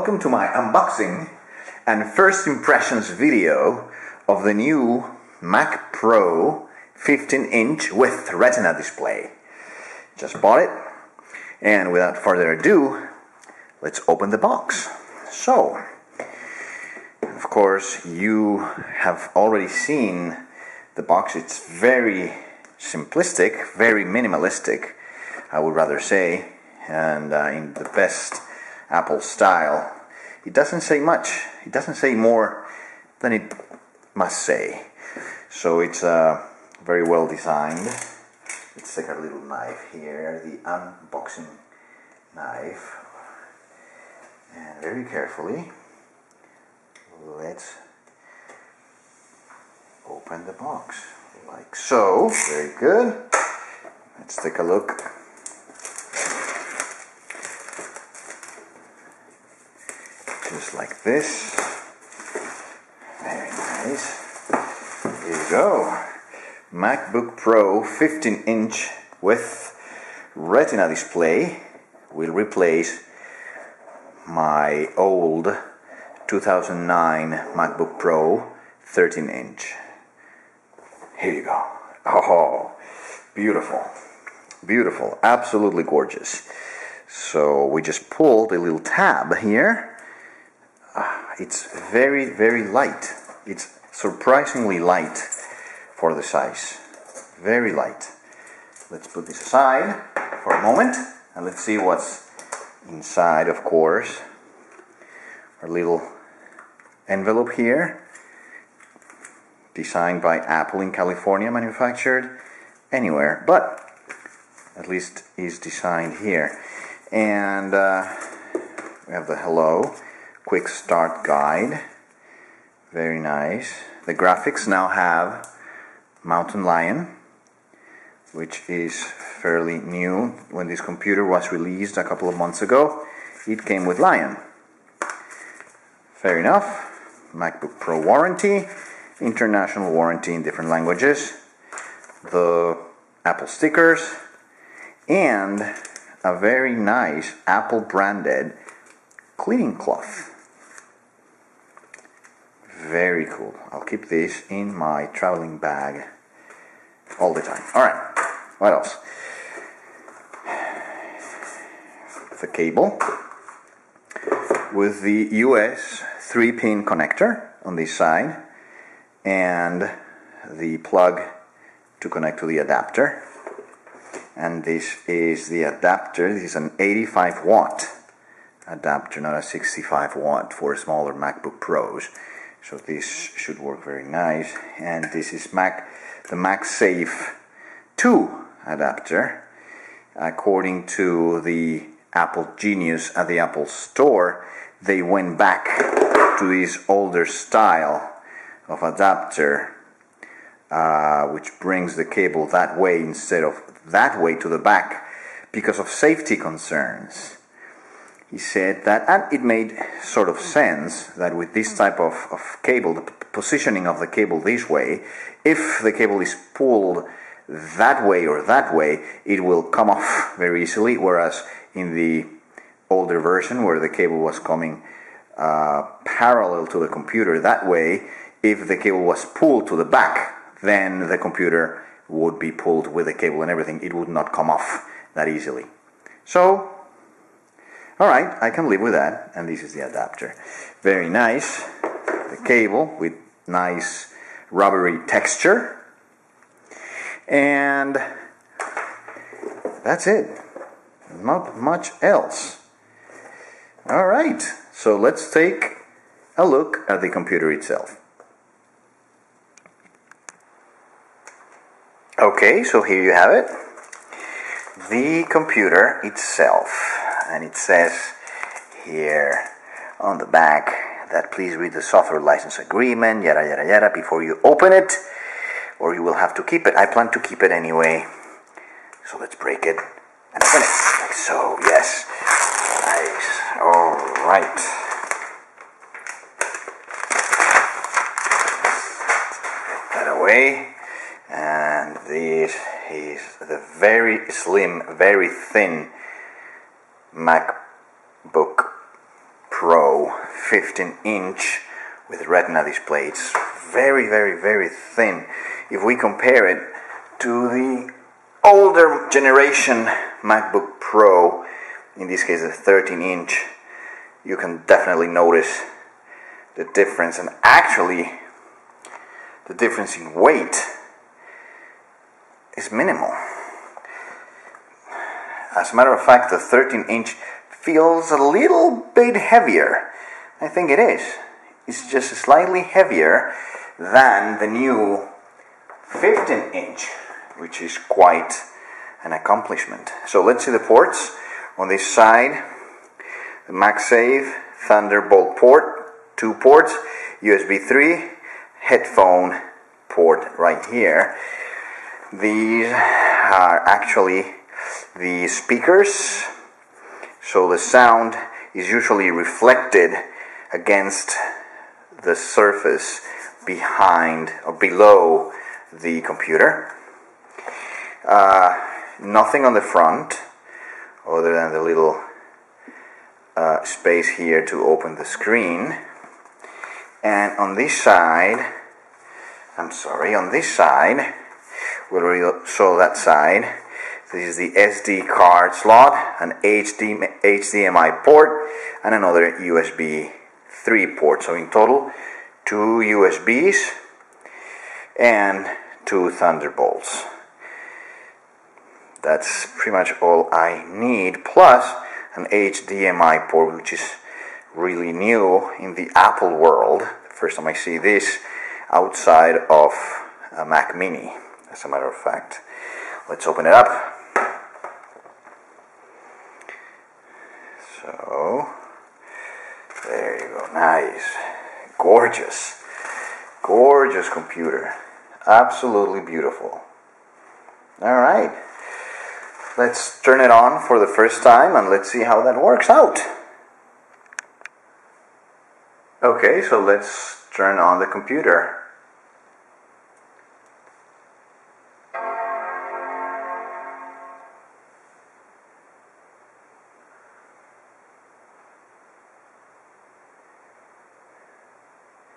welcome to my unboxing and first impressions video of the new Mac Pro 15-inch with Retina display. Just bought it, and without further ado, let's open the box. So, of course, you have already seen the box. It's very simplistic, very minimalistic, I would rather say, and in the best Apple style. It doesn't say much. It doesn't say more than it must say. So it's very well designed. Let's take our little knife here, the unboxing knife, and very carefully let's open the box like so. Very good. Let's take a look. Just like this. Very nice. Here you go. MacBook Pro 15-inch with Retina display will replace my old 2009 MacBook Pro 13-inch. Here you go. Oh, beautiful. Beautiful. Absolutely gorgeous. So we just pulled a little tab here. It's very, very light. It's surprisingly light for the size. Very light. Let's put this aside for a moment and let's see what's inside, of course. Our little envelope here, designed by Apple in California, manufactured anywhere, but at least is designed here. And we have the hello. Quick start guide. Very nice. The graphics now have Mountain Lion, which is fairly new. When this computer was released a couple of months ago, it came with Lion. Fair enough. MacBook Pro warranty, international warranty in different languages, the Apple stickers, and a very nice Apple branded cleaning cloth. Very cool. I'll keep this in my traveling bag all the time. Alright, what else? The cable with the US 3-pin connector on this side and the plug to connect to the adapter. And this is the adapter. This is an 85 watt adapter, not a 65 watt for smaller MacBook Pros. So this should work very nice. And this is the MagSafe 2 adapter. According to the Apple Genius at the Apple Store, they went back to this older style of adapter, which brings the cable that way instead of that way to the back because of safety concerns. He said that, and it made sort of sense that with this type of cable, the positioning of the cable this way, if the cable is pulled that way or that way, it will come off very easily, whereas in the older version where the cable was coming parallel to the computer that way, if the cable was pulled to the back, then the computer would be pulled with the cable and everything. It would not come off that easily. So, alright, I can live with that. And this is the adapter. Very nice. The cable with nice rubbery texture. And that's it. Not much else. Alright, so let's take a look at the computer itself. Okay, so here you have it. The computer itself. And it says here on the back that please read the software license agreement, yada yada yada, before you open it, or you will have to keep it. I plan to keep it anyway. So let's break it and open it. Like so, yes. Nice. Alright. Get that away. And this is the very slim, very thin MacBook Pro 15-inch with Retina display. It's very, very, very thin. If we compare it to the older generation MacBook Pro, in this case a 13-inch, you can definitely notice the difference, and actually the difference in weight is minimal. As a matter of fact, the 13-inch feels a little bit heavier. I think it is. It's just slightly heavier than the new 15-inch, which is quite an accomplishment. So let's see the ports. On this side, the MagSafe Thunderbolt port, 2 ports, USB 3, headphone port right here. These are actually the speakers, so the sound is usually reflected against the surface behind or below the computer. Nothing on the front other than the little space here to open the screen. And on this side, on this side, we already saw that side. This is the SD card slot, an HDMI port, and another USB 3 port. So in total, 2 USBs and 2 Thunderbolts. That's pretty much all I need, plus an HDMI port, which is really new in the Apple world. The first time I see this outside of a Mac Mini, as a matter of fact. Let's open it up. So, there you go, nice, gorgeous, gorgeous computer, absolutely beautiful. Alright, let's turn it on for the first time and let's see how that works out. Okay, so let's turn on the computer.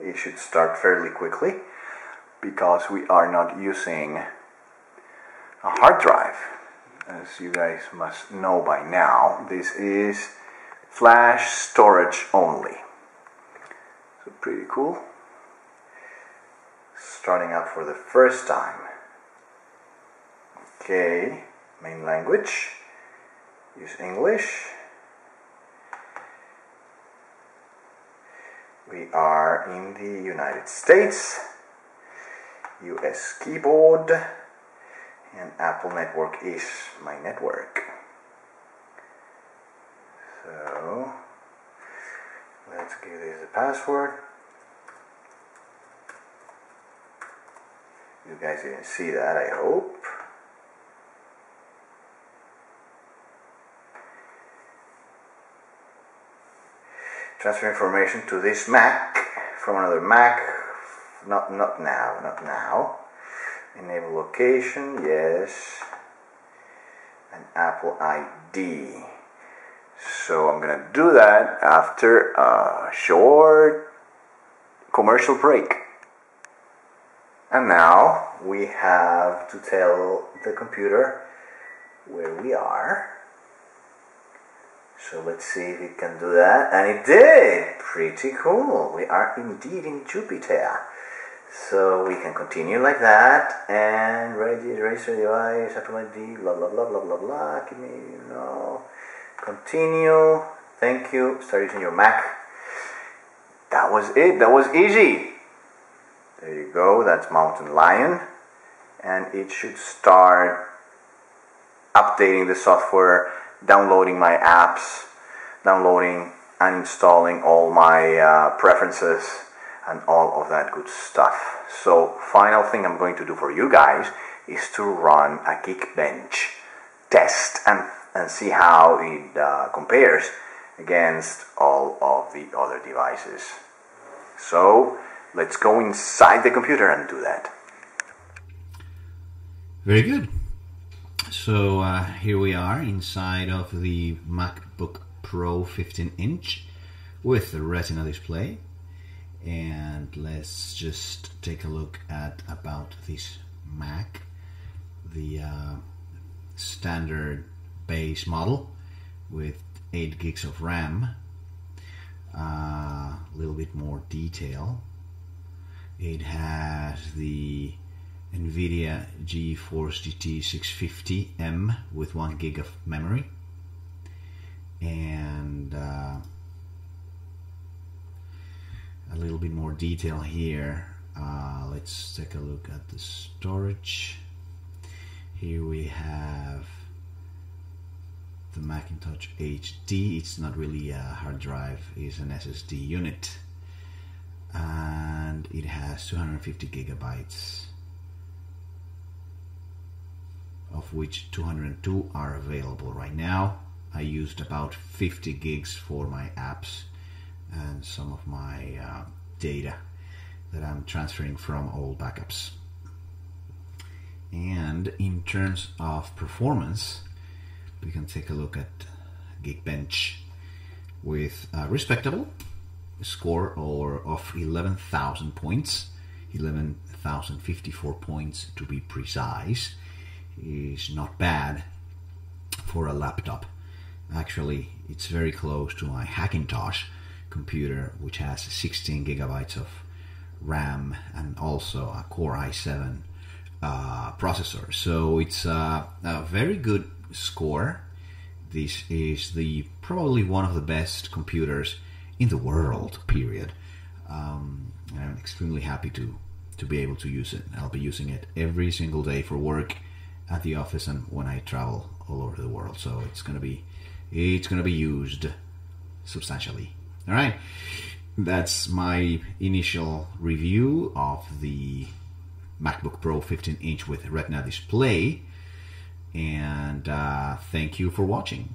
It should start fairly quickly because we are not using a hard drive. As you guys must know by now, this is flash storage only. So pretty cool. Starting up for the first time. Okay, main language, use English. We are in the United States, US keyboard, and Apple network is my network. So let's give this a password. You guys didn't see that, I hope. Transfer information to this Mac from another Mac. Not now. Enable location, yes. An Apple ID. So I'm gonna do that after a short commercial break. And now we have to tell the computer where we are. So let's see if it can do that. And it did! Pretty cool. We are indeed in Jupiter. So we can continue like that. And register device, Apple ID, blah blah blah blah blah blah. Give me, continue. Thank you. Start using your Mac. That was it. That was easy. There you go. That's Mountain Lion. And it should start updating the software, downloading my apps, downloading and installing all my preferences and all of that good stuff. So final thing I'm going to do for you guys is to run a Geekbench test and see how it compares against all of the other devices. So let's go inside the computer and do that. Very good. So here we are inside of the MacBook Pro 15-inch with the Retina display. And let's just take a look at about this Mac, the standard base model with 8 gigs of RAM. A little bit more detail. It has the NVIDIA GeForce GT 650M with 1 gig of memory, and a little bit more detail here. Let's take a look at the storage. Here we have the Macintosh HD. It's not really a hard drive, it's an SSD unit, and it has 250 gigabytes, of which 202 are available right now. I used about 50 gigs for my apps and some of my data that I'm transferring from old backups. And in terms of performance, we can take a look at Geekbench with a respectable score of 11,000 points, 11,054 points to be precise. Is not bad for a laptop. Actually, it's very close to my Hackintosh computer, which has 16 gigabytes of RAM and also a Core i7 processor. So it's a very good score. This is probably one of the best computers in the world, period. I'm extremely happy to be able to use it. I'll be using it every single day for work, at the office, and when I travel all over the world. So it's gonna be used substantially. All right, that's my initial review of the MacBook Pro 15-inch with Retina display, and thank you for watching.